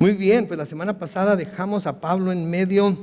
Muy bien, pues la semana pasada dejamos a Pablo en medio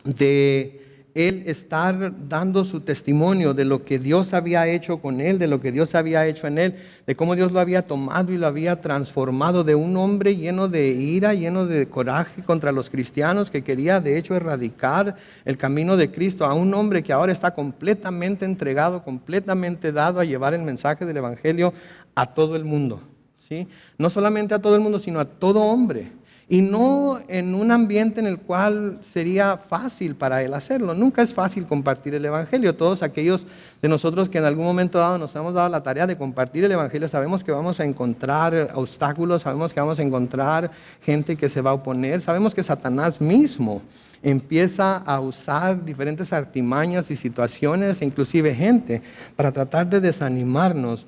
de él estar dando su testimonio de lo que Dios había hecho con él, de lo que Dios había hecho en él, de cómo Dios lo había tomado y lo había transformado de un hombre lleno de ira, lleno de coraje contra los cristianos, que quería de hecho erradicar el camino de Cristo, a un hombre que ahora está completamente entregado, completamente dado a llevar el mensaje del Evangelio a todo el mundo, ¿sí? No solamente a todo el mundo, sino a todo hombre. Y no en un ambiente en el cual sería fácil para él hacerlo. Nunca es fácil compartir el Evangelio. Todos aquellos de nosotros que en algún momento dado nos hemos dado la tarea de compartir el Evangelio, sabemos que vamos a encontrar obstáculos, sabemos que vamos a encontrar gente que se va a oponer, sabemos que Satanás mismo empieza a usar diferentes artimañas y situaciones, e inclusive gente, para tratar de desanimarnos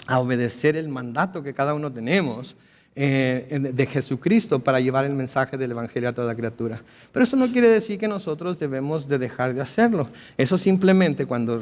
a obedecer el mandato que cada uno tenemos de Jesucristo para llevar el mensaje del Evangelio a toda criatura. Pero eso no quiere decir que nosotros debemos de dejar de hacerlo. Eso simplemente cuando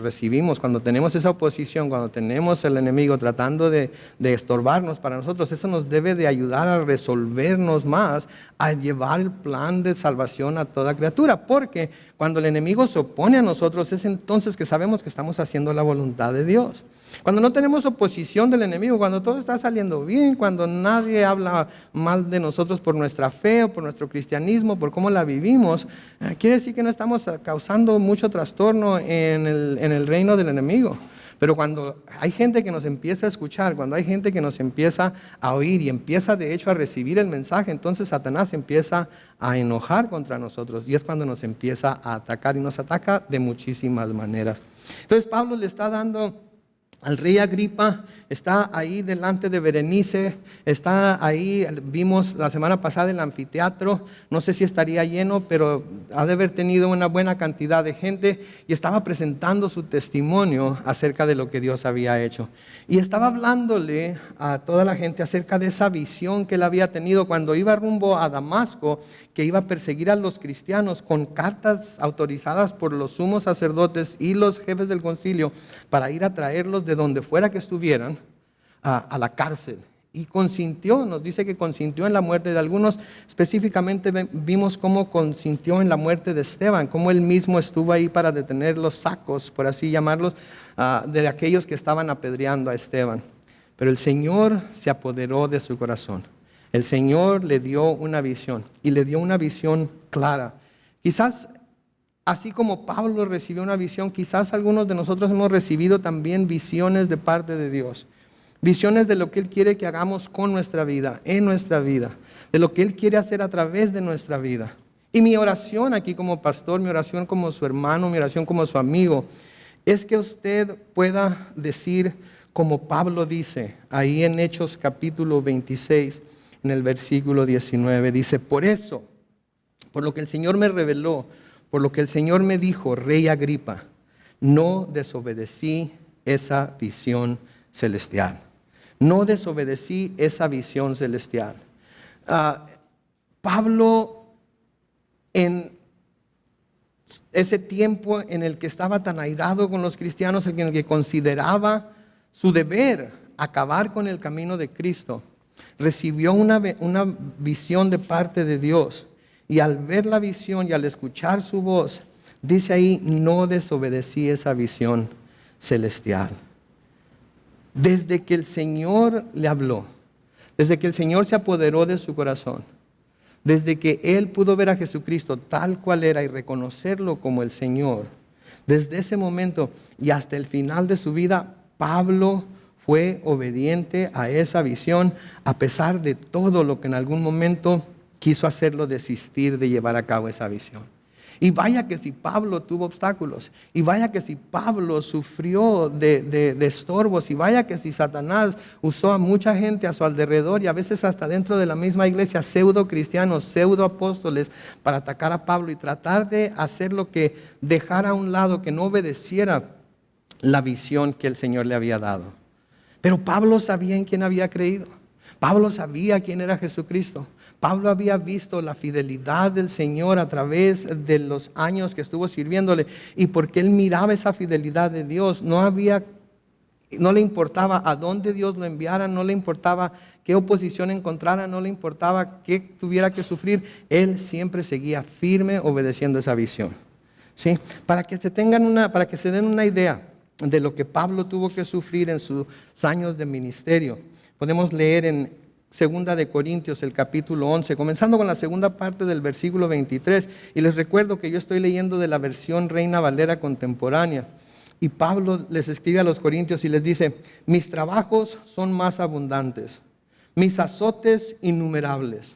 tenemos esa oposición, cuando tenemos el enemigo tratando de estorbarnos para nosotros, eso nos debe de ayudar a resolvernos más, a llevar el plan de salvación a toda criatura. Porque cuando el enemigo se opone a nosotros, es entonces que sabemos que estamos haciendo la voluntad de Dios. Cuando no tenemos oposición del enemigo, cuando todo está saliendo bien, cuando nadie habla mal de nosotros por nuestra fe o por nuestro cristianismo, por cómo la vivimos, quiere decir que no estamos causando mucho trastorno en el reino del enemigo. Pero cuando hay gente que nos empieza a escuchar, cuando hay gente que nos empieza a oír y empieza de hecho a recibir el mensaje, entonces Satanás empieza a enojar contra nosotros y es cuando nos empieza a atacar y nos ataca de muchísimas maneras. Entonces Pablo le está dando al rey Agripa, está ahí delante de Berenice, está ahí, vimos la semana pasada el anfiteatro, no sé si estaría lleno, pero ha de haber tenido una buena cantidad de gente y estaba presentando su testimonio acerca de lo que Dios había hecho. Y estaba hablándole a toda la gente acerca de esa visión que él había tenido cuando iba rumbo a Damasco, que iba a perseguir a los cristianos con cartas autorizadas por los sumos sacerdotes y los jefes del concilio para ir a traerlos de donde fuera que estuvieran a la cárcel. Y consintió, nos dice que consintió en la muerte de algunos. Específicamente vimos cómo consintió en la muerte de Esteban, cómo él mismo estuvo ahí para detener los sacos, por así llamarlos, de aquellos que estaban apedreando a Esteban. Pero el Señor se apoderó de su corazón. El Señor le dio una visión y le dio una visión clara. Quizás así como Pablo recibió una visión, quizás algunos de nosotros hemos recibido también visiones de parte de Dios. Visiones de lo que Él quiere que hagamos con nuestra vida, en nuestra vida, de lo que Él quiere hacer a través de nuestra vida. Y mi oración aquí como pastor, mi oración como su hermano, mi oración como su amigo, es que usted pueda decir como Pablo dice, ahí en Hechos capítulo 26, en el versículo 19, dice: por eso, por lo que el Señor me reveló, por lo que el Señor me dijo, Rey Agripa, no desobedecí esa visión celestial. No desobedecí esa visión celestial. Pablo, en ese tiempo en el que estaba tan airado con los cristianos, en el que consideraba su deber acabar con el camino de Cristo, recibió una visión de parte de Dios. Y al ver la visión y al escuchar su voz, dice ahí: no desobedecí esa visión celestial. Desde que el Señor le habló, desde que el Señor se apoderó de su corazón, desde que él pudo ver a Jesucristo tal cual era y reconocerlo como el Señor, desde ese momento y hasta el final de su vida, Pablo fue obediente a esa visión, a pesar de todo lo que en algún momento quiso hacerlo desistir de llevar a cabo esa visión. Y vaya que si Pablo tuvo obstáculos, y vaya que si Pablo sufrió de estorbos, y vaya que si Satanás usó a mucha gente a su alrededor, y a veces hasta dentro de la misma iglesia, pseudo cristianos, pseudo apóstoles, para atacar a Pablo y tratar de hacer lo que dejara a un lado, que no obedeciera la visión que el Señor le había dado. Pero Pablo sabía en quién había creído. Pablo sabía quién era Jesucristo. Pablo había visto la fidelidad del Señor a través de los años que estuvo sirviéndole, y porque él miraba esa fidelidad de Dios, no había No le importaba a dónde Dios lo enviara, no le importaba qué oposición encontrara, no le importaba qué tuviera que sufrir. Él siempre seguía firme obedeciendo esa visión. ¿Sí? Para que se den una idea de lo que Pablo tuvo que sufrir en sus años de ministerio, podemos leer en 2 de Corintios, el capítulo 11, comenzando con la segunda parte del versículo 23. Y les recuerdo que yo estoy leyendo de la versión Reina Valera contemporánea. Y Pablo les escribe a los corintios y les dice: mis trabajos son más abundantes, mis azotes innumerables,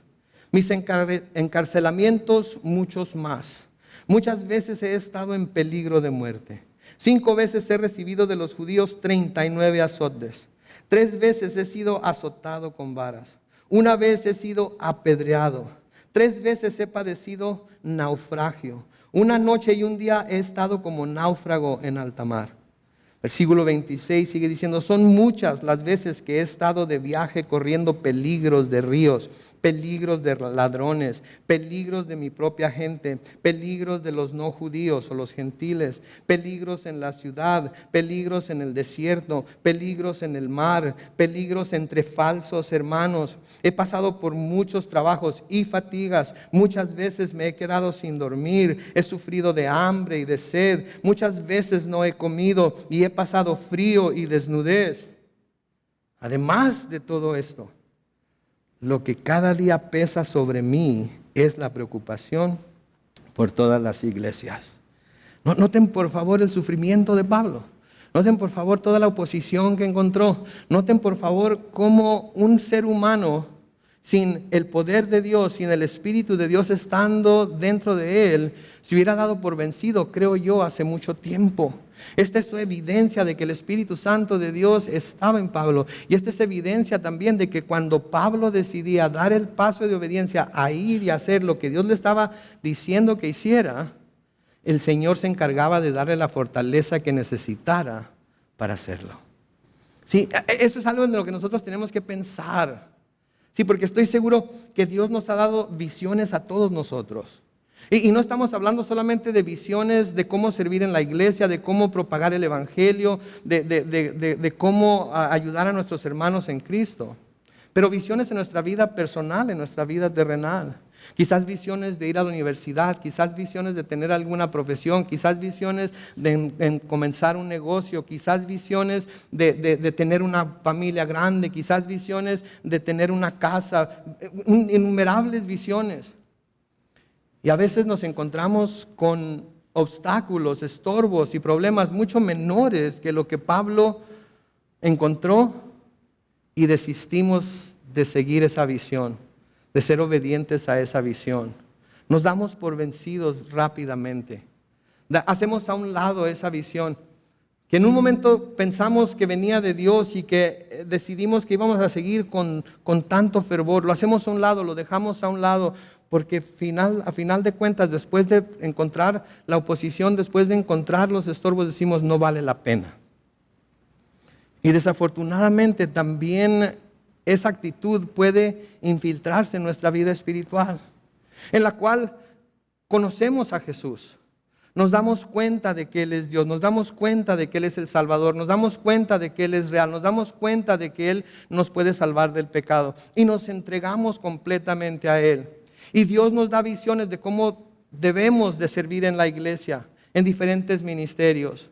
mis encarcelamientos muchos más. Muchas veces he estado en peligro de muerte. 5 veces he recibido de los judíos 39 azotes. 3 veces he sido azotado con varas. 1 vez he sido apedreado. 3 veces he padecido naufragio. 1 noche y 1 día he estado como náufrago en alta mar. Versículo 26 sigue diciendo: son muchas las veces que he estado de viaje corriendo peligros de ríos, peligros de ladrones, peligros de mi propia gente, peligros de los no judíos o los gentiles, peligros en la ciudad, peligros en el desierto, peligros en el mar, peligros entre falsos hermanos. He pasado por muchos trabajos y fatigas. Muchas veces me he quedado sin dormir. He sufrido de hambre y de sed. Muchas veces no he comido y he pasado frío y desnudez. Además de todo esto, lo que cada día pesa sobre mí es la preocupación por todas las iglesias. Noten por favor el sufrimiento de Pablo. Noten por favor toda la oposición que encontró. Noten por favor cómo un ser humano sin el poder de Dios, sin el Espíritu de Dios estando dentro de él, se hubiera dado por vencido, creo yo, hace mucho tiempo. Esta es evidencia de que el Espíritu Santo de Dios estaba en Pablo. Y esta es evidencia también de que cuando Pablo decidía dar el paso de obediencia a ir y hacer lo que Dios le estaba diciendo que hiciera, el Señor se encargaba de darle la fortaleza que necesitara para hacerlo. Sí, eso es algo en lo que nosotros tenemos que pensar. Sí, porque estoy seguro que Dios nos ha dado visiones a todos nosotros. Y no estamos hablando solamente de visiones de cómo servir en la iglesia, de cómo propagar el evangelio, de cómo ayudar a nuestros hermanos en Cristo. Pero visiones en nuestra vida personal, en nuestra vida terrenal. Quizás visiones de ir a la universidad, quizás visiones de tener alguna profesión, quizás visiones de comenzar un negocio, quizás visiones de tener una familia grande, quizás visiones de tener una casa, innumerables visiones. Y a veces nos encontramos con obstáculos, estorbos y problemas mucho menores que lo que Pablo encontró y desistimos de seguir esa visión, de ser obedientes a esa visión. Nos damos por vencidos rápidamente. Hacemos a un lado esa visión, que en un momento pensamos que venía de Dios y que decidimos que íbamos a seguir con tanto fervor. Lo hacemos a un lado, lo dejamos a un lado, porque a final de cuentas, después de encontrar la oposición, después de encontrar los estorbos, decimos no vale la pena. Y desafortunadamente también esa actitud puede infiltrarse en nuestra vida espiritual, en la cual conocemos a Jesús. Nos damos cuenta de que Él es Dios, nos damos cuenta de que Él es el Salvador, nos damos cuenta de que Él es real, nos damos cuenta de que Él nos puede salvar del pecado y nos entregamos completamente a Él. Y Dios nos da visiones de cómo debemos de servir en la iglesia, en diferentes ministerios.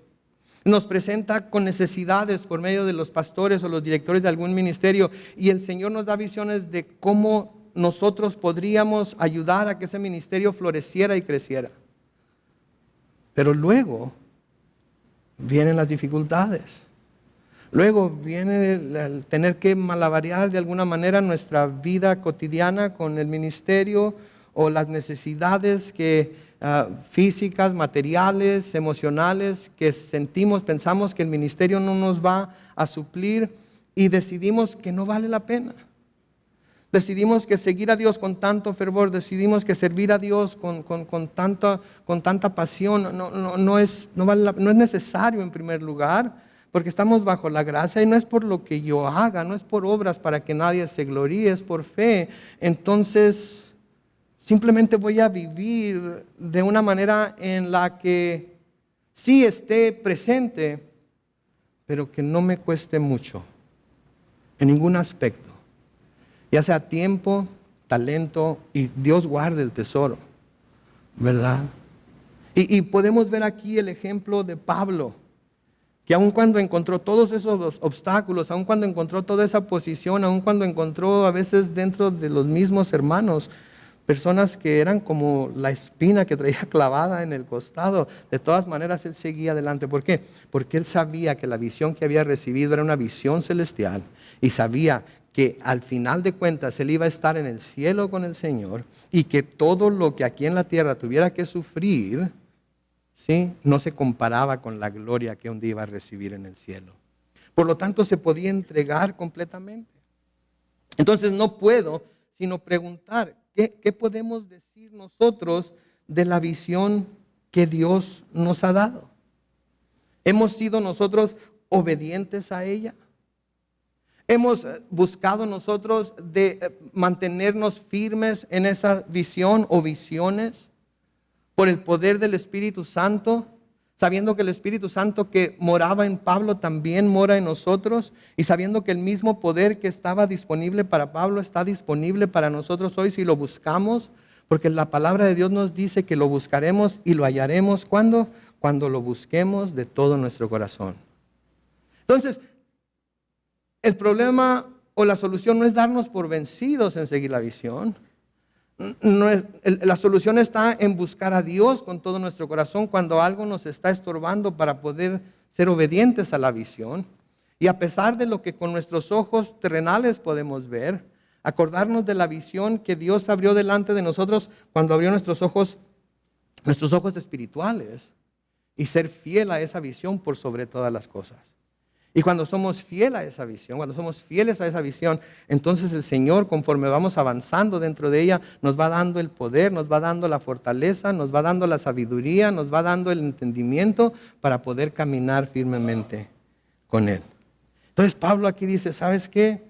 Nos presenta con necesidades por medio de los pastores o los directores de algún ministerio, y el Señor nos da visiones de cómo nosotros podríamos ayudar a que ese ministerio floreciera y creciera. Pero luego vienen las dificultades. Luego viene el tener que malabarear de alguna manera nuestra vida cotidiana con el ministerio, o las necesidades físicas, materiales, emocionales que sentimos, pensamos que el ministerio no nos va a suplir y decidimos que no vale la pena. Decidimos que seguir a Dios con tanto fervor, decidimos que servir a Dios con tanta pasión no es necesario en primer lugar, porque estamos bajo la gracia y no es por lo que yo haga, no es por obras para que nadie se gloríe, es por fe. Entonces, simplemente voy a vivir de una manera en la que sí esté presente, pero que no me cueste mucho, en ningún aspecto. Ya sea tiempo, talento, y Dios guarde el tesoro, ¿verdad? Y podemos ver aquí el ejemplo de Pablo, que aun cuando encontró todos esos obstáculos, aun cuando encontró toda esa posición, aun cuando encontró a veces dentro de los mismos hermanos, personas que eran como la espina que traía clavada en el costado, de todas maneras él seguía adelante. ¿Por qué? Porque él sabía que la visión que había recibido era una visión celestial y sabía que al final de cuentas él iba a estar en el cielo con el Señor y que todo lo que aquí en la tierra tuviera que sufrir, ¿sí?, no se comparaba con la gloria que un día iba a recibir en el cielo. Por lo tanto, se podía entregar completamente. Entonces no puedo sino preguntar, ¿qué podemos decir nosotros de la visión que Dios nos ha dado? ¿Hemos sido nosotros obedientes a ella? ¿Hemos buscado nosotros de mantenernos firmes en esa visión o visiones por el poder del Espíritu Santo, sabiendo que el Espíritu Santo que moraba en Pablo también mora en nosotros, y sabiendo que el mismo poder que estaba disponible para Pablo está disponible para nosotros hoy si lo buscamos? Porque la palabra de Dios nos dice que lo buscaremos y lo hallaremos. ¿Cuándo? Cuando lo busquemos de todo nuestro corazón. Entonces, el problema o la solución no es darnos por vencidos en seguir la visión. La solución está en buscar a Dios con todo nuestro corazón cuando algo nos está estorbando para poder ser obedientes a la visión. Y a pesar de lo que con nuestros ojos terrenales podemos ver, acordarnos de la visión que Dios abrió delante de nosotros cuando abrió nuestros ojos espirituales, y ser fiel a esa visión por sobre todas las cosas. Y cuando somos fieles a esa visión, entonces el Señor, conforme vamos avanzando dentro de ella, nos va dando el poder, nos va dando la fortaleza, nos va dando la sabiduría, nos va dando el entendimiento para poder caminar firmemente con Él. Entonces Pablo aquí dice, ¿sabes qué?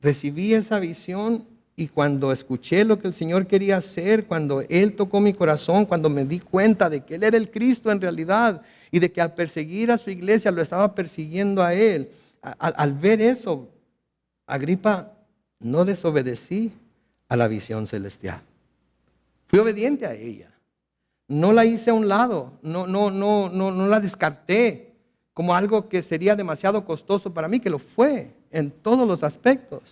Recibí esa visión y cuando escuché lo que el Señor quería hacer, cuando Él tocó mi corazón, cuando me di cuenta de que Él era el Cristo en realidad, y de que al perseguir a su iglesia lo estaba persiguiendo a él. Al ver eso, Agripa, no desobedecí a la visión celestial. Fui obediente a ella. No la hice a un lado, no la descarté como algo que sería demasiado costoso para mí, que lo fue en todos los aspectos.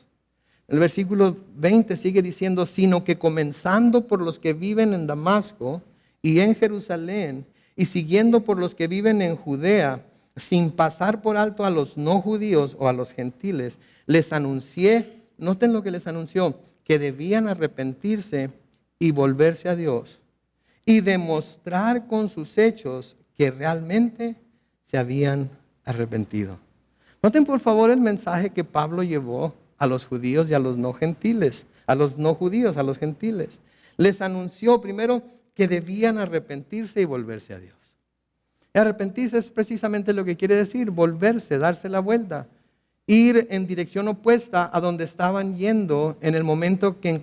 El versículo 20 sigue diciendo, sino que comenzando por los que viven en Damasco y en Jerusalén, y siguiendo por los que viven en Judea, sin pasar por alto a los no judíos o a los gentiles, les anuncié, noten lo que les anunció, que debían arrepentirse y volverse a Dios y demostrar con sus hechos que realmente se habían arrepentido. Noten por favor el mensaje que Pablo llevó a los judíos y a los no gentiles, a los no judíos, a los gentiles. Les anunció primero que debían arrepentirse y volverse a Dios. Y arrepentirse es precisamente lo que quiere decir, volverse, darse la vuelta, ir en dirección opuesta a donde estaban yendo en el momento que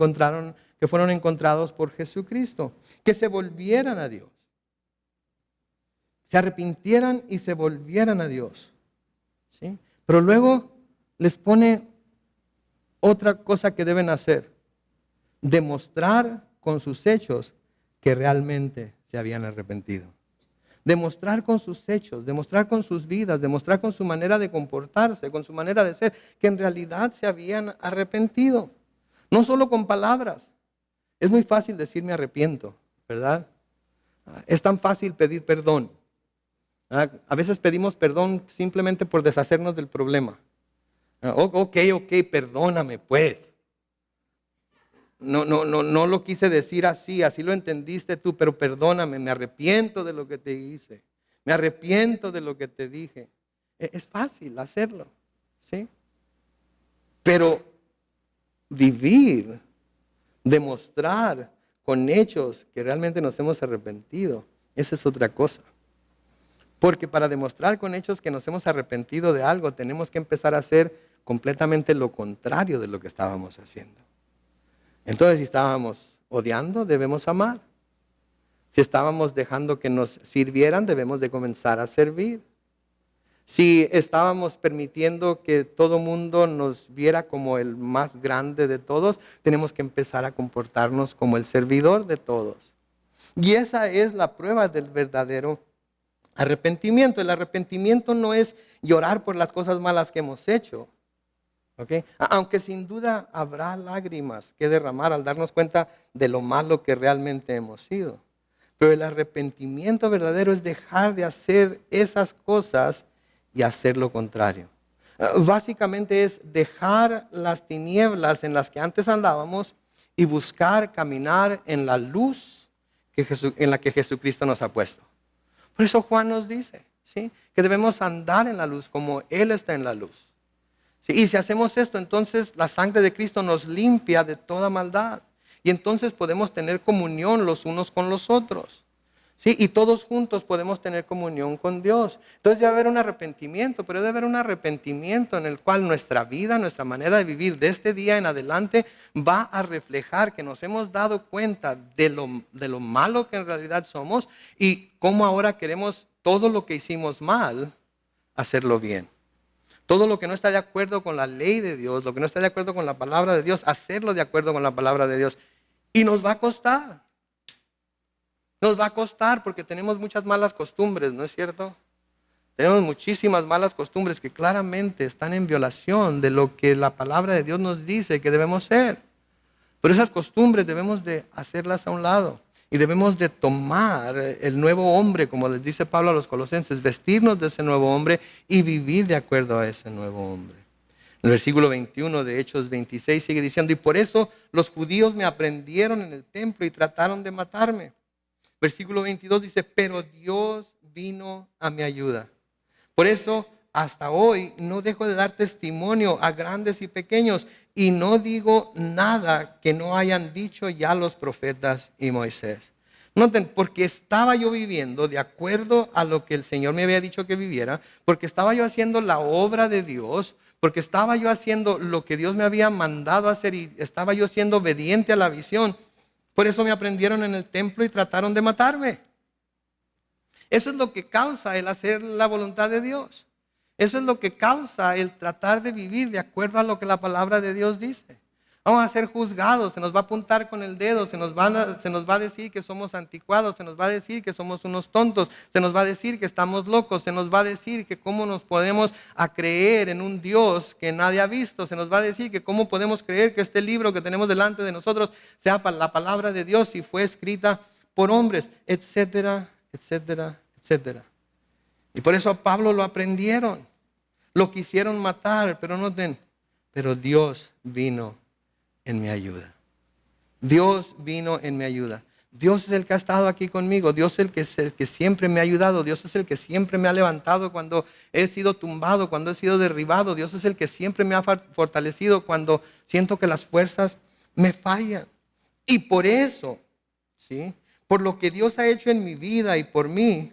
fueron encontrados por Jesucristo, que se volvieran a Dios, se arrepintieran y se volvieran a Dios, ¿sí? Pero luego les pone otra cosa que deben hacer, demostrar con sus hechos que realmente se habían arrepentido. Demostrar con sus hechos, demostrar con sus vidas, demostrar con su manera de comportarse, con su manera de ser, que en realidad se habían arrepentido. No solo con palabras. Es muy fácil decir me arrepiento, ¿verdad? Es tan fácil pedir perdón. A veces pedimos perdón simplemente por deshacernos del problema. Ok, perdóname pues. No lo quise decir así lo entendiste tú, pero perdóname, me arrepiento de lo que te hice, me arrepiento de lo que te dije. Es fácil hacerlo, ¿sí? Pero vivir, demostrar con hechos que realmente nos hemos arrepentido, esa es otra cosa. Porque para demostrar con hechos que nos hemos arrepentido de algo, tenemos que empezar a hacer completamente lo contrario de lo que estábamos haciendo. Entonces, si estábamos odiando, debemos amar. Si estábamos dejando que nos sirvieran, debemos de comenzar a servir. si estábamos permitiendo que todo mundo nos viera como el más grande de todos, tenemos que empezar a comportarnos como el servidor de todos. Y esa es la prueba del verdadero arrepentimiento. El arrepentimiento no es llorar por las cosas malas que hemos hecho. ¿Okay? Aunque sin duda habrá lágrimas que derramar al darnos cuenta de lo malo que realmente hemos sido. Pero el arrepentimiento verdadero es dejar de hacer esas cosas y hacer lo contrario. Básicamente es dejar las tinieblas en las que antes andábamos y buscar caminar en la luz en la que Jesucristo nos ha puesto. Por eso Juan nos dice, ¿sí?, que debemos andar en la luz como Él está en la luz. ¿Sí? Y si hacemos esto, entonces la sangre de Cristo nos limpia de toda maldad. Y entonces podemos tener comunión los unos con los otros. ¿Sí? Y todos juntos podemos tener comunión con Dios. Entonces debe haber un arrepentimiento, pero debe haber un arrepentimiento en el cual nuestra vida, nuestra manera de vivir de este día en adelante va a reflejar que nos hemos dado cuenta de lo malo que en realidad somos y cómo ahora queremos todo lo que hicimos mal, hacerlo bien. Todo lo que no está de acuerdo con la ley de Dios, lo que no está de acuerdo con la palabra de Dios, hacerlo de acuerdo con la palabra de Dios. Y nos va a costar. Nos va a costar porque tenemos muchas malas costumbres, ¿no es cierto? Tenemos muchísimas malas costumbres que claramente están en violación de lo que la palabra de Dios nos dice que debemos ser. Pero esas costumbres debemos de hacerlas a un lado. Y debemos de tomar el nuevo hombre, como les dice Pablo a los Colosenses, vestirnos de ese nuevo hombre y vivir de acuerdo a ese nuevo hombre. El versículo 21 de Hechos 26 sigue diciendo, y por eso los judíos me aprendieron en el templo y trataron de matarme. Versículo 22 dice, pero Dios vino a mi ayuda. Por eso, hasta hoy no dejo de dar testimonio a grandes y pequeños y no digo nada que no hayan dicho ya los profetas y Moisés. Noten, porque estaba yo viviendo de acuerdo a lo que el Señor me había dicho que viviera, porque estaba yo haciendo la obra de Dios, porque estaba yo haciendo lo que Dios me había mandado hacer y estaba yo siendo obediente a la visión. Por eso me aprendieron en el templo y trataron de matarme. Eso es lo que causa el hacer la voluntad de Dios. Eso es lo que causa el tratar de vivir de acuerdo a lo que la palabra de Dios dice. Vamos a ser juzgados, se nos va a apuntar con el dedo, se nos va a decir que somos anticuados, se nos va a decir que somos unos tontos, se nos va a decir que estamos locos, se nos va a decir que cómo nos podemos creer en un Dios que nadie ha visto, se nos va a decir que cómo podemos creer que este libro que tenemos delante de nosotros sea la palabra de Dios y fue escrita por hombres, etcétera, etcétera, etcétera. Y por eso a Pablo lo aprendieron, lo quisieron matar, pero noten, pero Dios vino en mi ayuda. Dios vino en mi ayuda. Dios es el que ha estado aquí conmigo. Dios es el que siempre me ha ayudado. Dios es el que siempre me ha levantado cuando he sido tumbado, cuando he sido derribado. Dios es el que siempre me ha fortalecido cuando siento que las fuerzas me fallan. Y por eso, ¿sí?, por lo que Dios ha hecho en mi vida y por mí,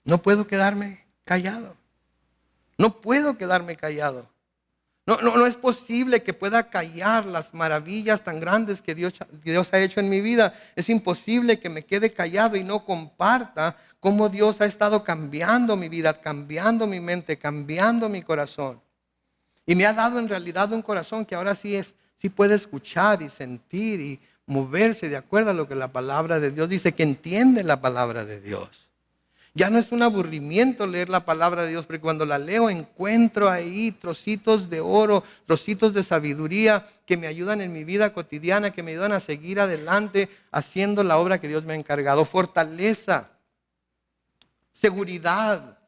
no puedo quedarme callado. No puedo quedarme callado. No es posible que pueda callar las maravillas tan grandes que Dios ha hecho en mi vida. Es imposible que me quede callado y no comparta cómo Dios ha estado cambiando mi vida, cambiando mi mente, cambiando mi corazón. Y me ha dado en realidad un corazón que ahora sí puede escuchar y sentir y moverse de acuerdo a lo que la palabra de Dios dice, que entiende la palabra de Dios. Ya no es un aburrimiento leer la palabra de Dios, porque cuando la leo encuentro ahí trocitos de oro, trocitos de sabiduría que me ayudan en mi vida cotidiana, que me ayudan a seguir adelante haciendo la obra que Dios me ha encargado. Fortaleza, seguridad.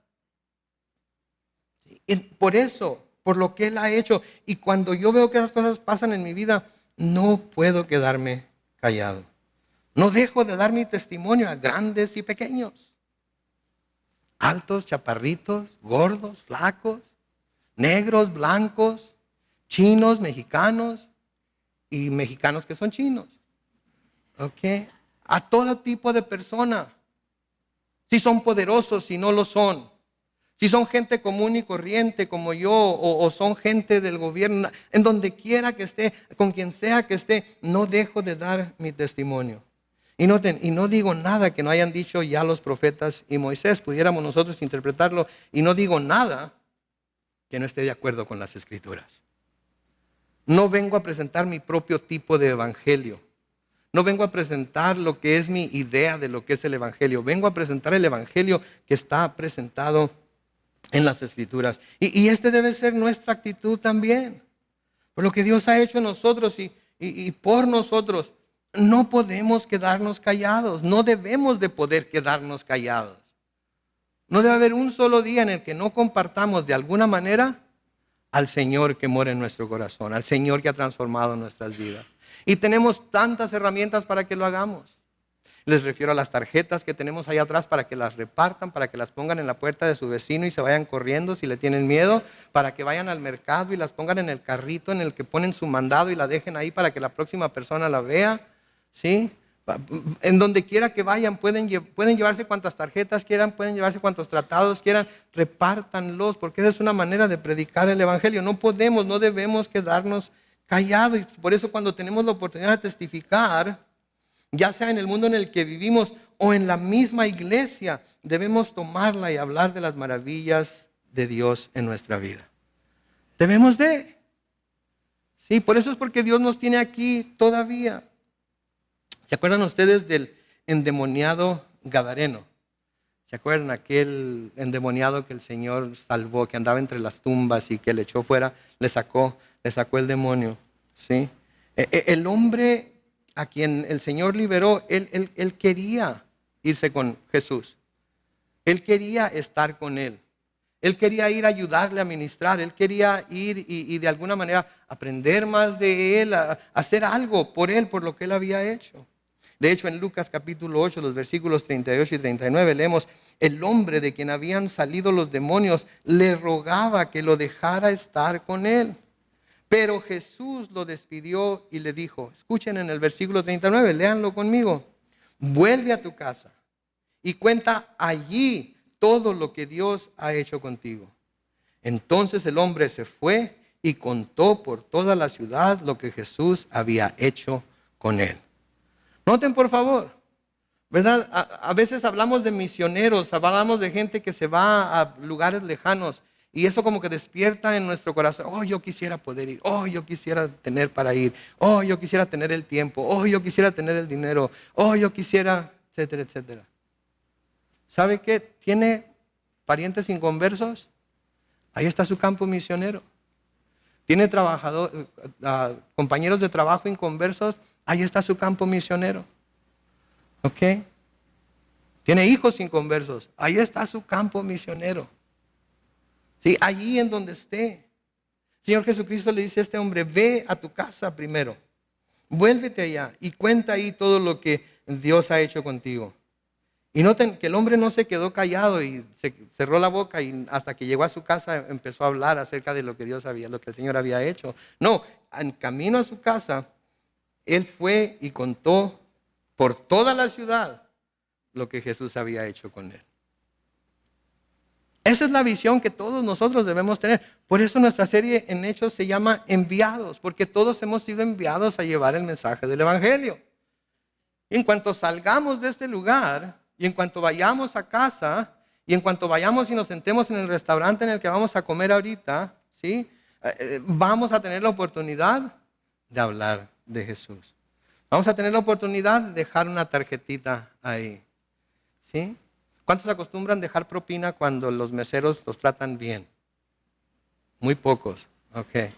Por eso, por lo que Él ha hecho. Y cuando yo veo que esas cosas pasan en mi vida, no puedo quedarme callado. No dejo de dar mi testimonio a grandes y pequeños. Altos, chaparritos, gordos, flacos, negros, blancos, chinos, mexicanos y mexicanos que son chinos. ¿Ok? A todo tipo de persona. Si son poderosos, si no lo son. Si son gente común y corriente como yo o son gente del gobierno, en donde quiera que esté, con quien sea que esté, no dejo de dar mi testimonio. Y noten, y no digo nada que no hayan dicho ya los profetas y Moisés, pudiéramos nosotros interpretarlo, y no digo nada que no esté de acuerdo con las Escrituras. No vengo a presentar mi propio tipo de evangelio. No vengo a presentar lo que es mi idea de lo que es el evangelio. Vengo a presentar el evangelio que está presentado en las Escrituras. Y este debe ser nuestra actitud también. Por lo que Dios ha hecho en nosotros y por nosotros. No podemos quedarnos callados. No debemos de poder quedarnos callados. No debe haber un solo día en el que no compartamos de alguna manera al Señor que mora en nuestro corazón, al Señor que ha transformado nuestras vidas. Y tenemos tantas herramientas para que lo hagamos. Les refiero a las tarjetas que tenemos ahí atrás para que las repartan, para que las pongan en la puerta de su vecino y se vayan corriendo si le tienen miedo, para que vayan al mercado y las pongan en el carrito en el que ponen su mandado y la dejen ahí para que la próxima persona la vea. ¿Sí? En donde quiera que vayan pueden llevarse cuantas tarjetas quieran, pueden llevarse cuantos tratados quieran, repártanlos, porque esa es una manera de predicar el evangelio. No podemos, no debemos quedarnos callados. Y por eso cuando tenemos la oportunidad de testificar, ya sea en el mundo en el que vivimos o en la misma iglesia, debemos tomarla y hablar de las maravillas de Dios en nuestra vida. Debemos de. Sí, por eso es porque Dios nos tiene aquí todavía. ¿Se acuerdan ustedes del endemoniado gadareno? ¿Se acuerdan aquel endemoniado que el Señor salvó, que andaba entre las tumbas y que le echó fuera, le sacó el demonio? ¿Sí? El hombre a quien el Señor liberó, él quería irse con Jesús. Él quería estar con Él. Él quería ir a ayudarle a ministrar. Él quería ir y de alguna manera aprender más de Él, a hacer algo por Él, por lo que Él había hecho. De hecho, en Lucas capítulo 8, los versículos 38 y 39, leemos: el hombre de quien habían salido los demonios le rogaba que lo dejara estar con él. Pero Jesús lo despidió y le dijo, escuchen en el versículo 39, léanlo conmigo: vuelve a tu casa y cuenta allí todo lo que Dios ha hecho contigo. Entonces el hombre se fue y contó por toda la ciudad lo que Jesús había hecho con él. Noten por favor, ¿verdad? A veces hablamos de misioneros, hablamos de gente que se va a lugares lejanos y eso como que despierta en nuestro corazón: oh, yo quisiera poder ir, oh, yo quisiera tener para ir, oh, yo quisiera tener el tiempo, oh, yo quisiera tener el dinero, oh, yo quisiera, etcétera, etcétera. ¿Sabe qué? ¿Tiene parientes inconversos? Ahí está su campo misionero. ¿Tiene compañeros de trabajo inconversos? Ahí está su campo misionero. ¿Ok? ¿Tiene hijos inconversos? Ahí está su campo misionero. Sí, allí en donde esté. Señor Jesucristo le dice a este hombre: ve a tu casa primero. Vuélvete allá y cuenta ahí todo lo que Dios ha hecho contigo. Y noten que el hombre no se quedó callado y se cerró la boca y hasta que llegó a su casa empezó a hablar acerca de lo que lo que el Señor había hecho. No, en camino a su casa, él fue y contó por toda la ciudad lo que Jesús había hecho con él. Esa es la visión que todos nosotros debemos tener. Por eso nuestra serie en Hechos se llama Enviados, porque todos hemos sido enviados a llevar el mensaje del Evangelio. Y en cuanto salgamos de este lugar, y en cuanto vayamos a casa, y en cuanto vayamos y nos sentemos en el restaurante en el que vamos a comer ahorita, ¿sí? Vamos a tener la oportunidad de hablar de Jesús. Vamos a tener la oportunidad de dejar una tarjetita ahí. ¿Sí? ¿Cuántos acostumbran dejar propina cuando los meseros los tratan bien? Muy pocos. Ok.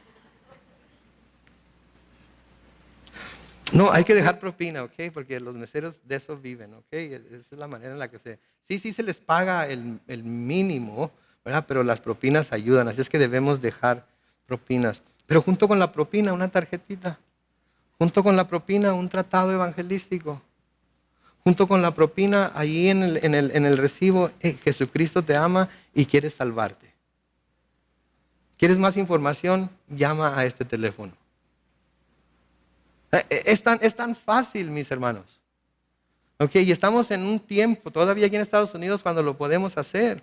No, hay que dejar propina, ¿ok? Porque los meseros de eso viven, ¿ok? Esa es la manera en la que sí se les paga el mínimo, ¿verdad? Pero las propinas ayudan, así es que debemos dejar propinas. Pero junto con la propina, una tarjetita. Junto con la propina, un tratado evangelístico. Junto con la propina, allí en el recibo, Jesucristo te ama y quiere salvarte. ¿Quieres más información? Llama a este teléfono. Es tan fácil, mis hermanos. Ok, y estamos en un tiempo, todavía aquí en Estados Unidos, cuando lo podemos hacer.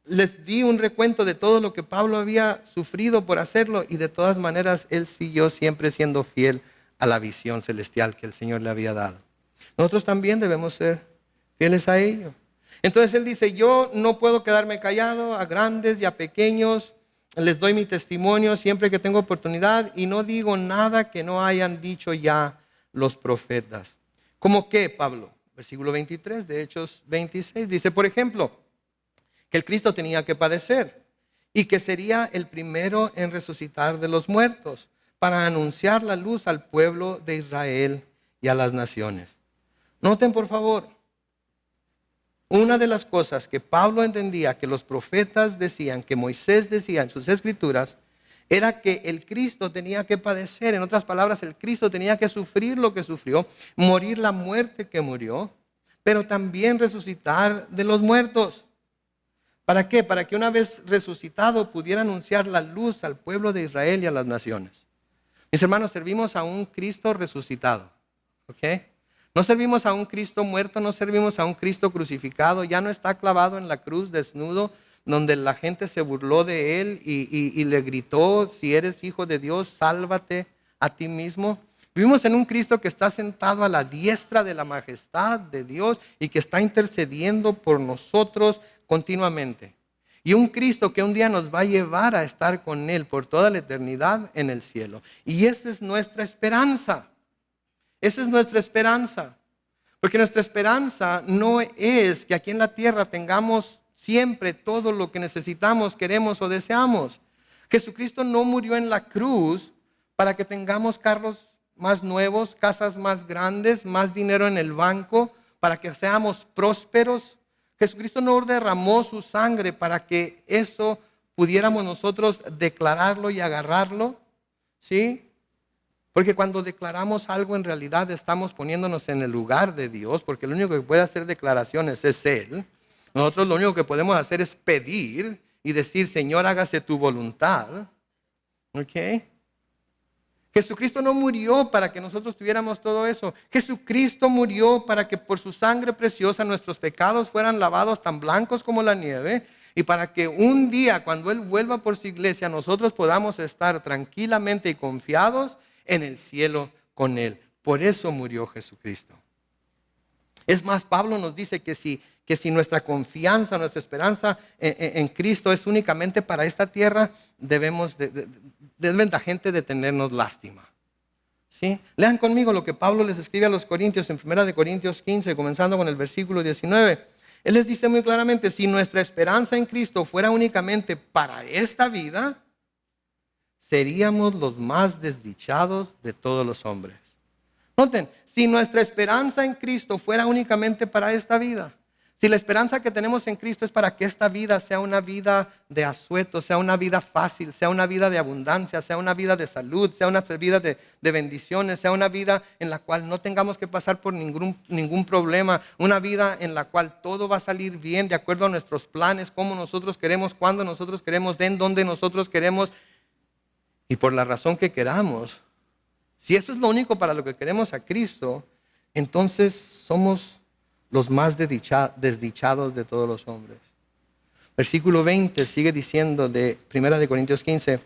Les di un recuento de todo lo que Pablo había sufrido por hacerlo y de todas maneras él siguió siempre siendo fiel a la visión celestial que el Señor le había dado. Nosotros también debemos ser fieles a ello. Entonces él dice, yo no puedo quedarme callado, a grandes y a pequeños les doy mi testimonio siempre que tengo oportunidad y no digo nada que no hayan dicho ya los profetas. ¿Cómo qué, Pablo? Versículo 23 de Hechos 26 dice, por ejemplo, que el Cristo tenía que padecer y que sería el primero en resucitar de los muertos para anunciar la luz al pueblo de Israel y a las naciones. Noten por favor, una de las cosas que Pablo entendía que los profetas decían, que Moisés decía en sus escrituras, era que el Cristo tenía que padecer. En otras palabras, el Cristo tenía que sufrir lo que sufrió, morir la muerte que murió, pero también resucitar de los muertos. ¿Para qué? Para que una vez resucitado pudiera anunciar la luz al pueblo de Israel y a las naciones. Mis hermanos, servimos a un Cristo resucitado. ¿Ok? No servimos a un Cristo muerto, no servimos a un Cristo crucificado. Ya no está clavado en la cruz desnudo, donde la gente se burló de él y le gritó, si eres hijo de Dios, sálvate a ti mismo. Vivimos en un Cristo que está sentado a la diestra de la majestad de Dios y que está intercediendo por nosotros continuamente. Y un Cristo que un día nos va a llevar a estar con Él por toda la eternidad en el cielo. Y esa es nuestra esperanza. Esa es nuestra esperanza. Porque nuestra esperanza no es que aquí en la tierra tengamos siempre todo lo que necesitamos, queremos o deseamos. Jesucristo no murió en la cruz para que tengamos carros más nuevos, casas más grandes, más dinero en el banco, para que seamos prósperos. Jesucristo no derramó su sangre para que eso pudiéramos nosotros declararlo y agarrarlo, ¿sí? Porque cuando declaramos algo en realidad estamos poniéndonos en el lugar de Dios, porque el único que puede hacer declaraciones es Él. Nosotros lo único que podemos hacer es pedir y decir, Señor, hágase tu voluntad. ¿Ok? Jesucristo no murió para que nosotros tuviéramos todo eso. Jesucristo murió para que por su sangre preciosa nuestros pecados fueran lavados tan blancos como la nieve y para que un día cuando Él vuelva por su iglesia nosotros podamos estar tranquilamente y confiados en el cielo con Él. Por eso murió Jesucristo. Es más, Pablo nos dice que si nuestra confianza, nuestra esperanza en Cristo es únicamente para esta tierra, debemos deben la gente de tenernos lástima. ¿Sí? Lean conmigo lo que Pablo les escribe a los Corintios en 1 Corintios 15, comenzando con el versículo 19. Él les dice muy claramente, si nuestra esperanza en Cristo fuera únicamente para esta vida, seríamos los más desdichados de todos los hombres. Noten, si nuestra esperanza en Cristo fuera únicamente para esta vida, si la esperanza que tenemos en Cristo es para que esta vida sea una vida de asueto, sea una vida fácil, sea una vida de abundancia, sea una vida de salud, sea una vida de bendiciones, sea una vida en la cual no tengamos que pasar por ningún problema, una vida en la cual todo va a salir bien de acuerdo a nuestros planes, como nosotros queremos, cuando nosotros queremos, en donde nosotros queremos y por la razón que queramos. Si eso es lo único para lo que queremos a Cristo, entonces somos los más desdichados de todos los hombres. Versículo 20 sigue diciendo de 1 Corintios 15,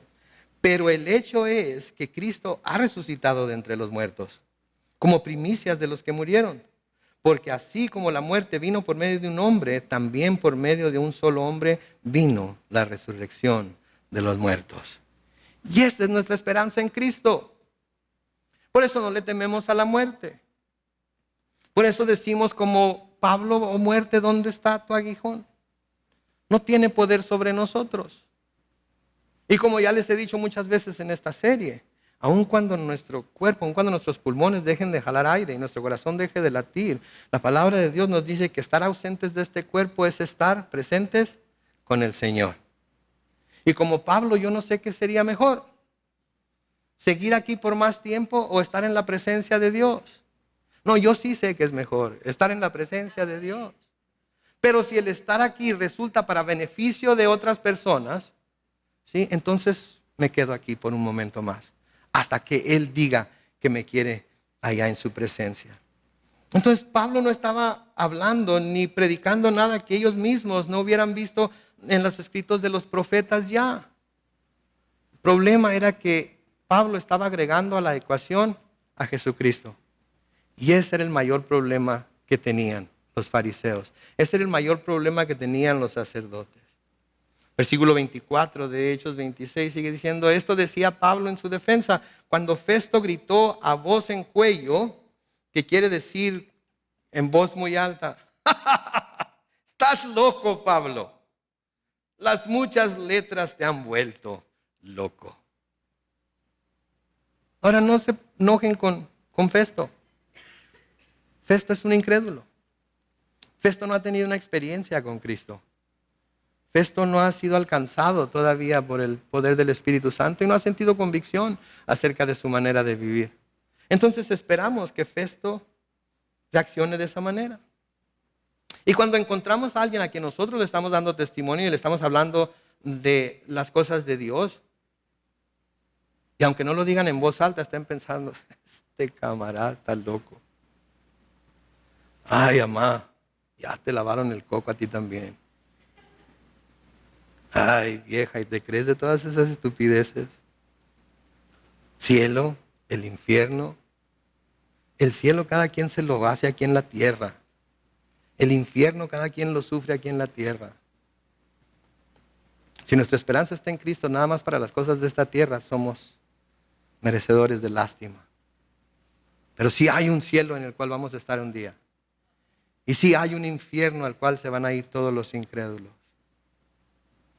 pero el hecho es que Cristo ha resucitado de entre los muertos, como primicias de los que murieron. Porque así como la muerte vino por medio de un hombre, también por medio de un solo hombre vino la resurrección de los muertos. Y esta es nuestra esperanza en Cristo. Por eso no le tememos a la muerte. Por eso decimos como Pablo, oh muerte, ¿dónde está tu aguijón? No tiene poder sobre nosotros. Y como ya les he dicho muchas veces en esta serie, aun cuando nuestro cuerpo, aun cuando nuestros pulmones dejen de jalar aire y nuestro corazón deje de latir, la palabra de Dios nos dice que estar ausentes de este cuerpo es estar presentes con el Señor. Y como Pablo, yo no sé qué sería mejor, seguir aquí por más tiempo o estar en la presencia de Dios. No, yo sí sé que es mejor estar en la presencia de Dios. Pero si el estar aquí resulta para beneficio de otras personas, ¿sí? Entonces me quedo aquí por un momento más, hasta que Él diga que me quiere allá en su presencia. Entonces Pablo no estaba hablando ni predicando nada que ellos mismos no hubieran visto en los escritos de los profetas ya. El problema era que Pablo estaba agregando a la ecuación a Jesucristo. Y ese era el mayor problema que tenían los fariseos. Ese era el mayor problema que tenían los sacerdotes. Versículo 24 de Hechos 26 sigue diciendo, esto decía Pablo en su defensa, cuando Festo gritó a voz en cuello, que quiere decir en voz muy alta, estás loco, Pablo. Las muchas letras te han vuelto loco. Ahora no se enojen con Festo. Festo es un incrédulo. Festo no ha tenido una experiencia con Cristo. Festo no ha sido alcanzado todavía por el poder del Espíritu Santo y no ha sentido convicción acerca de su manera de vivir. Entonces esperamos que Festo reaccione de esa manera. Y cuando encontramos a alguien a quien nosotros le estamos dando testimonio y le estamos hablando de las cosas de Dios, y aunque no lo digan en voz alta, estén pensando, este camarada está loco. Ay, mamá, ya te lavaron el coco a ti también. Ay, vieja, ¿y te crees de todas esas estupideces? Cielo, el infierno. El cielo cada quien se lo hace aquí en la tierra. El infierno cada quien lo sufre aquí en la tierra. Si nuestra esperanza está en Cristo, nada más para las cosas de esta tierra, somos merecedores de lástima. Pero sí hay un cielo en el cual vamos a estar un día. Y sí hay un infierno al cual se van a ir todos los incrédulos.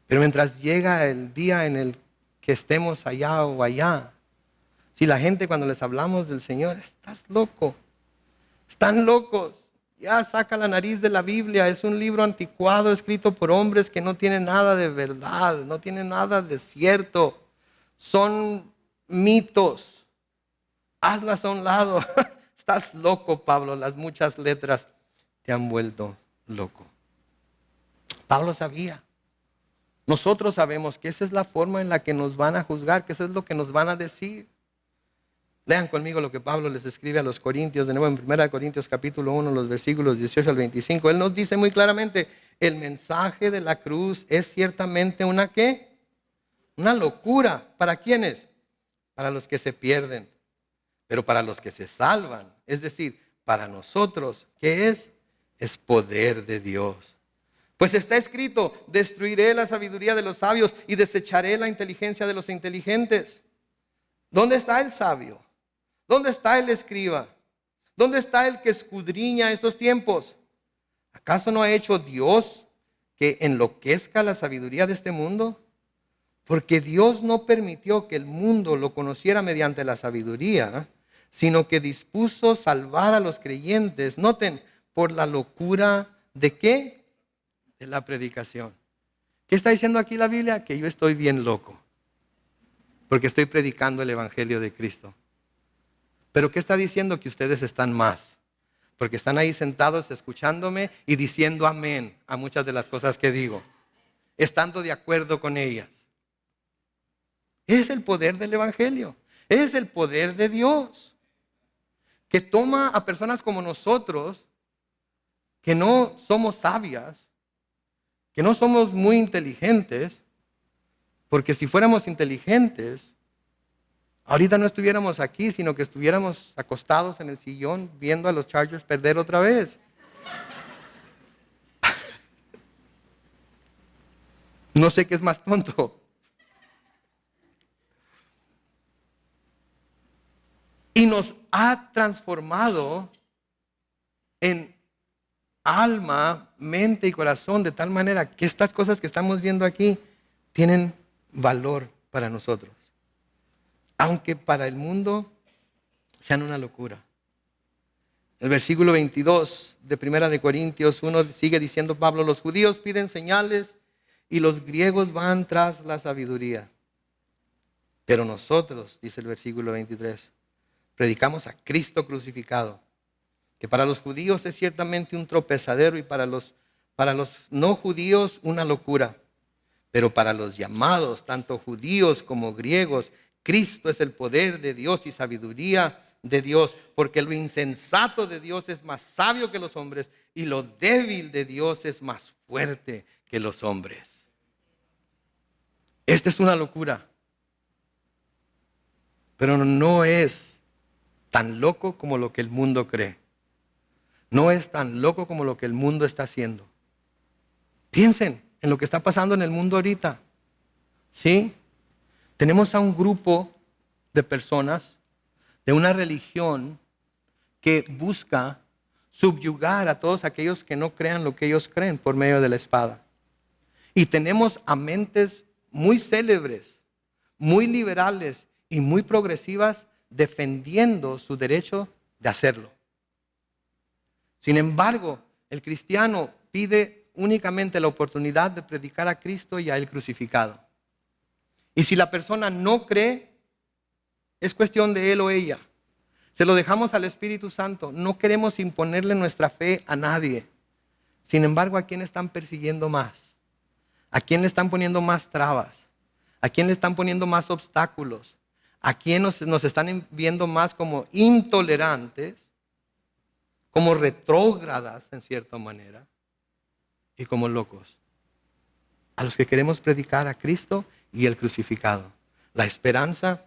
Pero mientras llega el día en el que estemos allá o allá, si la gente cuando les hablamos del Señor, estás loco, están locos, ya saca la nariz de la Biblia, es un libro anticuado escrito por hombres que no tienen nada de verdad, no tienen nada de cierto, son mitos, hazlas a un lado. Estás loco, Pablo, las muchas letras te han vuelto loco. Pablo sabía. Nosotros sabemos que esa es la forma en la que nos van a juzgar, que eso es lo que nos van a decir. Lean conmigo lo que Pablo les escribe a los Corintios, de nuevo en 1 Corintios capítulo 1, los versículos 18 al 25. Él nos dice muy claramente, el mensaje de la cruz es ciertamente una ¿qué? Una locura. ¿Para quiénes? Para los que se pierden. Pero para los que se salvan, es decir, para nosotros, ¿qué es? Es poder de Dios. Pues está escrito, destruiré la sabiduría de los sabios y desecharé la inteligencia de los inteligentes. ¿Dónde está el sabio? ¿Dónde está el escriba? ¿Dónde está el que escudriña estos tiempos? ¿Acaso no ha hecho Dios que enloquezca la sabiduría de este mundo? Porque Dios no permitió que el mundo lo conociera mediante la sabiduría, sino que dispuso salvar a los creyentes, noten, por la locura de ¿qué? De la predicación. ¿Qué está diciendo aquí la Biblia? Que yo estoy bien loco, porque estoy predicando el Evangelio de Cristo. Pero ¿qué está diciendo? Que ustedes están más, porque están ahí sentados escuchándome y diciendo amén a muchas de las cosas que digo, estando de acuerdo con ellas. Es el poder del Evangelio, es el poder de Dios, que toma a personas como nosotros, que no somos sabias, que no somos muy inteligentes, porque si fuéramos inteligentes, ahorita no estuviéramos aquí, sino que estuviéramos acostados en el sillón viendo a los Chargers perder otra vez. No sé qué es más tonto. Y nos ha transformado en alma, mente y corazón de tal manera que estas cosas que estamos viendo aquí tienen valor para nosotros. Aunque para el mundo sean una locura. El versículo 22 de 1 Corintios 1 sigue diciendo Pablo, los judíos piden señales y los griegos van tras la sabiduría. Pero nosotros, dice el versículo 23, predicamos a Cristo crucificado, que para los judíos es ciertamente un tropezadero y para los no judíos una locura. Pero para los llamados, tanto judíos como griegos, Cristo es el poder de Dios y sabiduría de Dios, porque lo insensato de Dios es más sabio que los hombres y lo débil de Dios es más fuerte que los hombres. Esta es una locura, pero no es tan loco como lo que el mundo cree. No es tan loco como lo que el mundo está haciendo. Piensen en lo que está pasando en el mundo ahorita. ¿Sí? Tenemos a un grupo de personas de una religión que busca subyugar a todos aquellos que no crean lo que ellos creen por medio de la espada. Y tenemos a mentes muy célebres, muy liberales y muy progresivas defendiendo su derecho de hacerlo. Sin embargo, el cristiano pide únicamente la oportunidad de predicar a Cristo y a Él crucificado. Y si la persona no cree, es cuestión de él o ella. Se lo dejamos al Espíritu Santo. No queremos imponerle nuestra fe a nadie. Sin embargo, ¿a quién están persiguiendo más? ¿A quién le están poniendo más trabas? ¿A quién le están poniendo más obstáculos? ¿A quién nos están viendo más como intolerantes? Como retrógradas en cierta manera. Y como locos. A los que queremos predicar a Cristo y el crucificado. La esperanza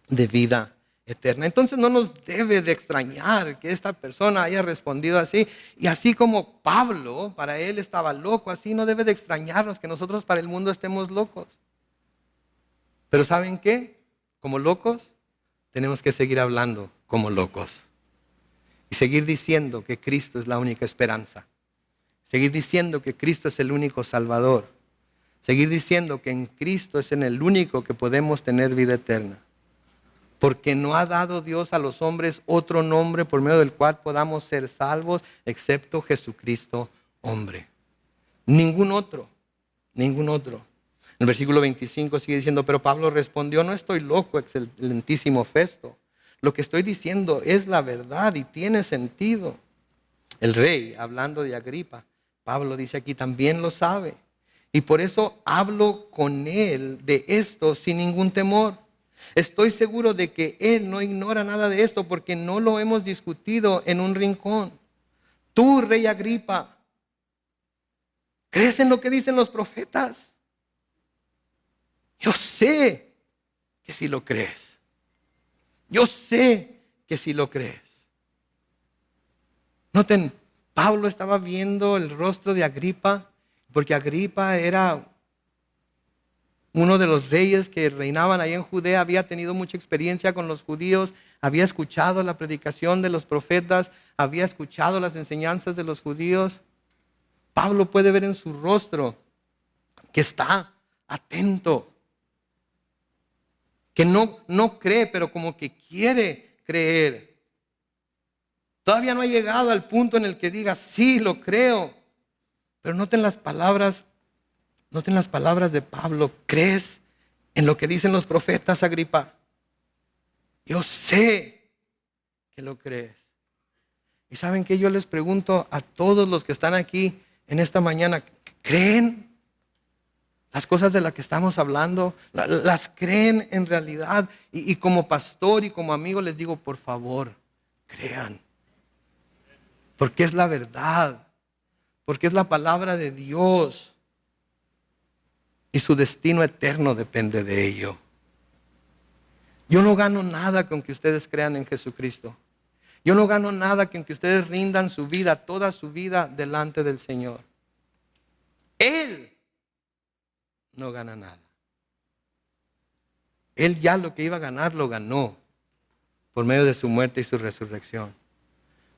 de vida eterna. Entonces no nos debe de extrañar que esta persona haya respondido así. Y así como Pablo, para él estaba loco, así no debe de extrañarnos que nosotros para el mundo estemos locos. Pero ¿saben qué? Como locos, tenemos que seguir hablando como locos. Y seguir diciendo que Cristo es la única esperanza. Seguir diciendo que Cristo es el único Salvador. Seguir diciendo que en Cristo es en el único que podemos tener vida eterna. Porque no ha dado Dios a los hombres otro nombre por medio del cual podamos ser salvos, excepto Jesucristo, hombre. Ningún otro, ningún otro. El versículo 25 sigue diciendo, pero Pablo respondió, no estoy loco, excelentísimo Festo. Lo que estoy diciendo es la verdad y tiene sentido. El rey, hablando de Agripa, Pablo dice aquí, también lo sabe. Y por eso hablo con él de esto sin ningún temor. Estoy seguro de que él no ignora nada de esto porque no lo hemos discutido en un rincón. Tú, rey Agripa, ¿crees en lo que dicen los profetas? Yo sé que sí lo crees. Yo sé que sí lo crees. Noten, Pablo estaba viendo el rostro de Agripa porque Agripa era uno de los reyes que reinaban ahí en Judea, había tenido mucha experiencia con los judíos, había escuchado la predicación de los profetas, había escuchado las enseñanzas de los judíos. Pablo puede ver en su rostro que está atento, que no cree, pero como que quiere creer. Todavía no ha llegado al punto en el que diga, sí, lo creo. Pero noten las palabras de Pablo. ¿Crees en lo que dicen los profetas, Agripa? Yo sé que lo crees. Y saben que yo les pregunto a todos los que están aquí en esta mañana, ¿creen las cosas de las que estamos hablando? ¿Las creen en realidad? Y como pastor y como amigo les digo, por favor, crean. Porque es la verdad. Porque es la palabra de Dios. Y su destino eterno depende de ello. Yo no gano nada con que ustedes crean en Jesucristo. Yo no gano nada con que ustedes rindan su vida, toda su vida delante del Señor. Él no gana nada. Él ya lo que iba a ganar lo ganó por medio de su muerte y su resurrección.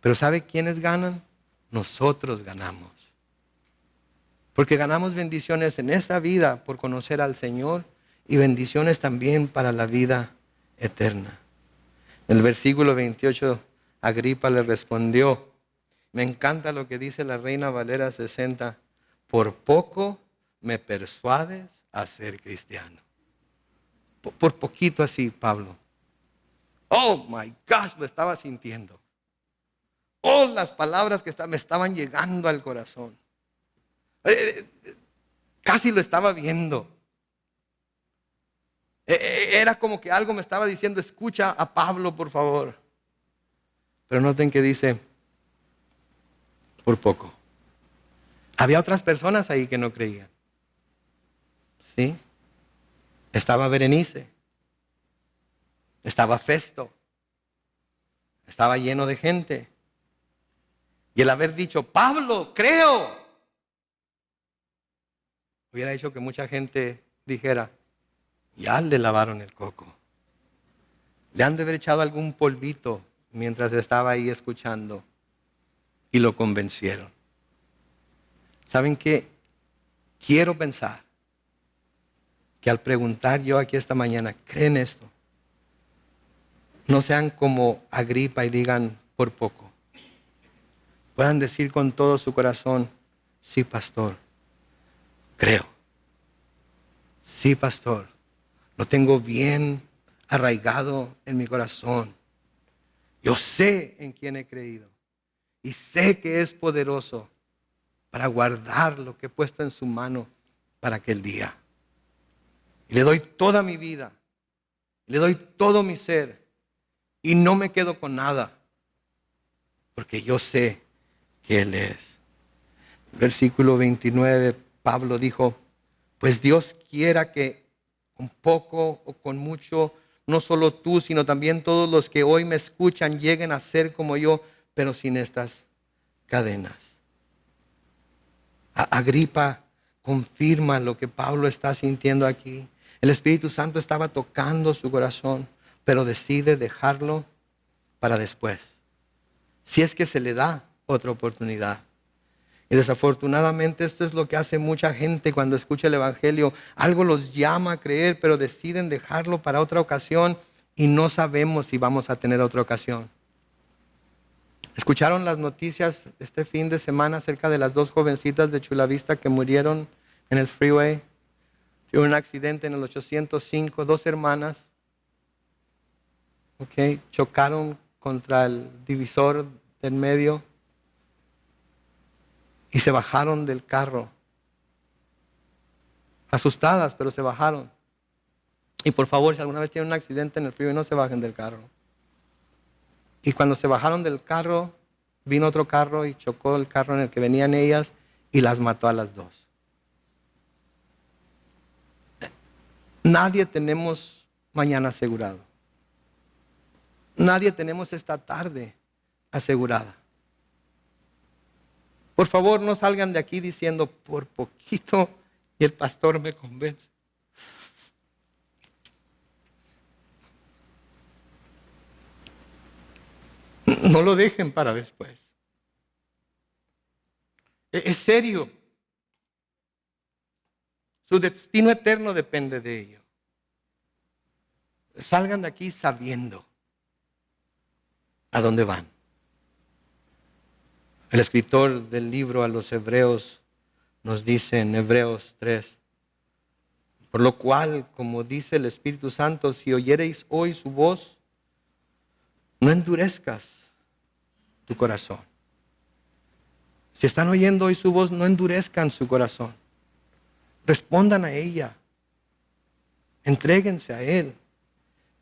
Pero ¿sabe quiénes ganan? Nosotros ganamos. Porque ganamos bendiciones en esta vida por conocer al Señor y bendiciones también para la vida eterna. En el versículo 28, Agripa le respondió, me encanta lo que dice la Reina Valera 60, por poco me persuades a ser cristiano. Por poquito así, Pablo. Oh my gosh, lo estaba sintiendo. Oh, las palabras que me estaban llegando al corazón. Casi lo estaba viendo. Era como que algo me estaba diciendo, escucha a Pablo, por favor. Pero noten que dice, por poco. Había otras personas ahí que no creían. ¿Sí? Estaba Berenice. Estaba Festo. Estaba lleno de gente. Y el haber dicho, Pablo, creo, hubiera hecho que mucha gente dijera, ya le lavaron el coco. Le han de haber echado algún polvito mientras estaba ahí escuchando y lo convencieron. ¿Saben qué? Quiero pensar que al preguntar yo aquí esta mañana, ¿creen esto? No sean como Agripa y digan por poco. Puedan decir con todo su corazón, sí, pastor, creo. Sí, pastor, lo tengo bien arraigado en mi corazón. Yo sé en quién he creído y sé que es poderoso para guardar lo que he puesto en su mano para aquel día. Y le doy toda mi vida, le doy todo mi ser y no me quedo con nada, porque yo sé que Él es. Versículo 29, Pablo dijo, pues Dios quiera que con poco o con mucho, no solo tú, sino también todos los que hoy me escuchan lleguen a ser como yo, pero sin estas cadenas. Agripa confirma lo que Pablo está sintiendo aquí. El Espíritu Santo estaba tocando su corazón, pero decide dejarlo para después, si es que se le da otra oportunidad. Y desafortunadamente esto es lo que hace mucha gente cuando escucha el Evangelio. Algo los llama a creer, pero deciden dejarlo para otra ocasión y no sabemos si vamos a tener otra ocasión. ¿Escucharon las noticias este fin de semana acerca de las dos jovencitas de Chula Vista que murieron en el freeway? Hubo un accidente en el 805, dos hermanas, chocaron contra el divisor del medio y se bajaron del carro. Asustadas, pero se bajaron. Y por favor, si alguna vez tienen un accidente en el freeway, no se bajen del carro. Y cuando se bajaron del carro, vino otro carro y chocó el carro en el que venían ellas y las mató a las dos. Nadie tenemos mañana asegurado. Nadie tenemos esta tarde asegurada. Por favor, no salgan de aquí diciendo, por poquito y el pastor me convence. No lo dejen para después. Es serio. Su destino eterno depende de ello. Salgan de aquí sabiendo a dónde van. El escritor del libro a los Hebreos nos dice en Hebreos 3, por lo cual, como dice el Espíritu Santo, si oyereis hoy su voz, no endurezcas tu corazón. Si están oyendo hoy su voz, no endurezcan su corazón. Respondan a ella. Entréguense a Él.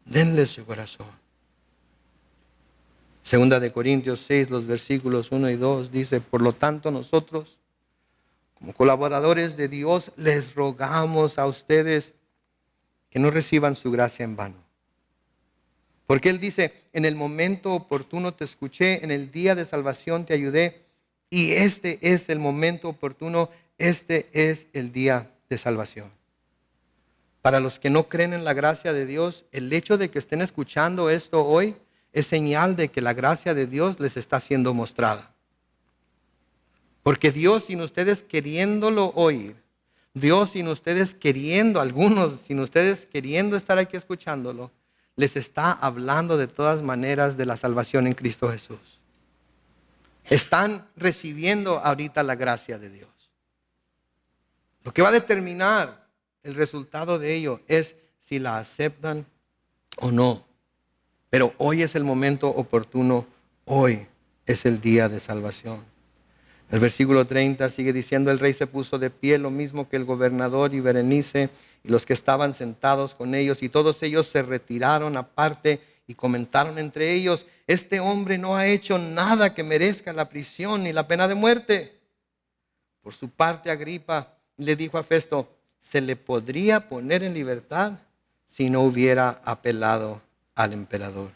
Denle su corazón. Segunda de Corintios 6, los versículos 1 y 2 dice, por lo tanto nosotros, como colaboradores de Dios, les rogamos a ustedes que no reciban su gracia en vano. Porque Él dice, en el momento oportuno te escuché, en el día de salvación te ayudé, y este es el momento oportuno, este es el día de salvación. Para los que no creen en la gracia de Dios, el hecho de que estén escuchando esto hoy es señal de que la gracia de Dios les está siendo mostrada. Porque Dios, sin ustedes queriéndolo oír, Dios, sin ustedes queriendo, algunos, sin ustedes queriendo estar aquí escuchándolo, les está hablando de todas maneras de la salvación en Cristo Jesús. Están recibiendo ahorita la gracia de Dios. Lo que va a determinar el resultado de ello es si la aceptan o no. Pero hoy es el momento oportuno, hoy es el día de salvación. El versículo 30 sigue diciendo, el rey se puso de pie, lo mismo que el gobernador y Berenice y los que estaban sentados con ellos, y todos ellos se retiraron aparte y comentaron entre ellos, este hombre no ha hecho nada que merezca la prisión ni la pena de muerte. Por su parte, Agripa le dijo a Festo, se le podría poner en libertad si no hubiera apelado al emperador.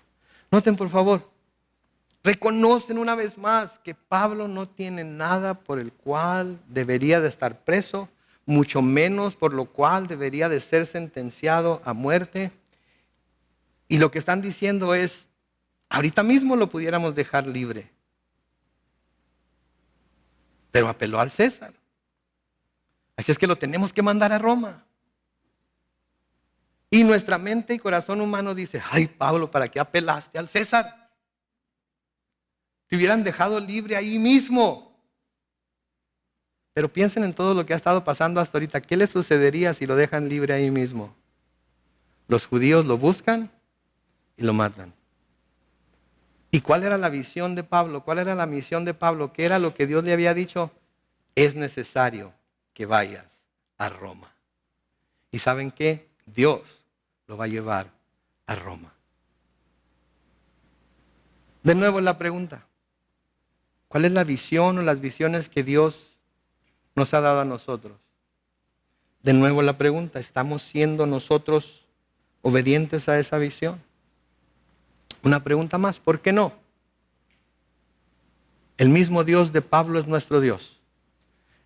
Noten por favor, Reconocen una vez más que Pablo no tiene nada por el cual debería de estar preso, mucho menos por lo cual debería de ser sentenciado a muerte. Y lo que están diciendo es, ahorita mismo lo pudiéramos dejar libre. Pero apeló al César. Así es que lo tenemos que mandar a Roma. Y nuestra mente y corazón humano dice, ay Pablo, ¿para qué apelaste al César? Te hubieran dejado libre ahí mismo. Pero piensen en todo lo que ha estado pasando hasta ahorita. ¿Qué le sucedería si lo dejan libre ahí mismo? Los judíos lo buscan y lo matan. ¿Y cuál era la visión de Pablo? ¿Cuál era la misión de Pablo? ¿Qué era lo que Dios le había dicho? Es necesario que vayas a Roma. ¿Y saben qué? Dios lo va a llevar a Roma. De nuevo la pregunta. ¿Cuál es la visión o las visiones que Dios nos ha dado a nosotros? De nuevo la pregunta, ¿estamos siendo nosotros obedientes a esa visión? Una pregunta más, ¿por qué no? El mismo Dios de Pablo es nuestro Dios.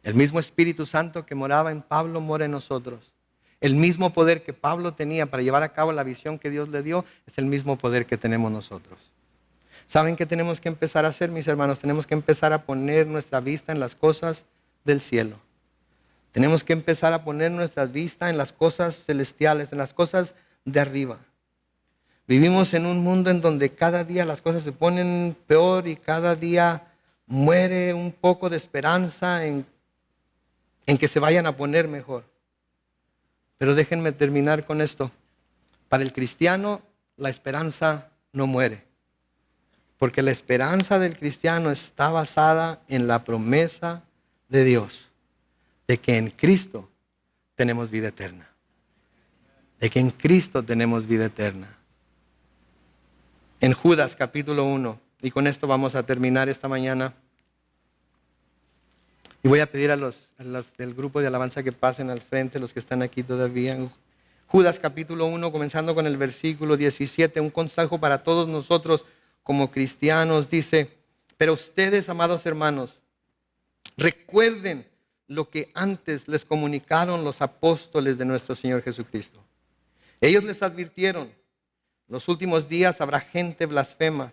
El mismo Espíritu Santo que moraba en Pablo mora en nosotros. El mismo poder que Pablo tenía para llevar a cabo la visión que Dios le dio es el mismo poder que tenemos nosotros. ¿Saben qué tenemos que empezar a hacer, mis hermanos? Tenemos que empezar a poner nuestra vista en las cosas del cielo. Tenemos que empezar a poner nuestra vista en las cosas celestiales, en las cosas de arriba. Vivimos en un mundo en donde cada día las cosas se ponen peor y cada día muere un poco de esperanza en que se vayan a poner mejor. Pero déjenme terminar con esto. Para el cristiano, la esperanza no muere. Porque la esperanza del cristiano está basada en la promesa de Dios, de que en Cristo tenemos vida eterna. De que en Cristo tenemos vida eterna. En Judas capítulo 1, y con esto vamos a terminar esta mañana. Y voy a pedir a los del grupo de alabanza que pasen al frente, los que están aquí todavía. Judas capítulo 1, comenzando con el versículo 17, un consejo para todos nosotros como cristianos, dice, pero ustedes, amados hermanos, recuerden lo que antes les comunicaron los apóstoles de nuestro Señor Jesucristo. Ellos les advirtieron, en los últimos días habrá gente blasfema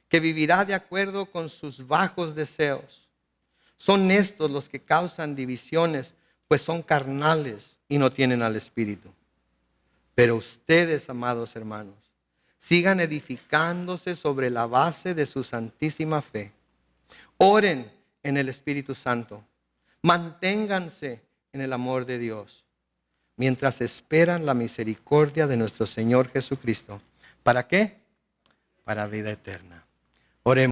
que vivirá de acuerdo con sus bajos deseos. Son estos los que causan divisiones, pues son carnales y no tienen al Espíritu. Pero ustedes, amados hermanos, sigan edificándose sobre la base de su santísima fe. Oren en el Espíritu Santo. Manténganse en el amor de Dios, mientras esperan la misericordia de nuestro Señor Jesucristo. ¿Para qué? Para vida eterna. Oremos.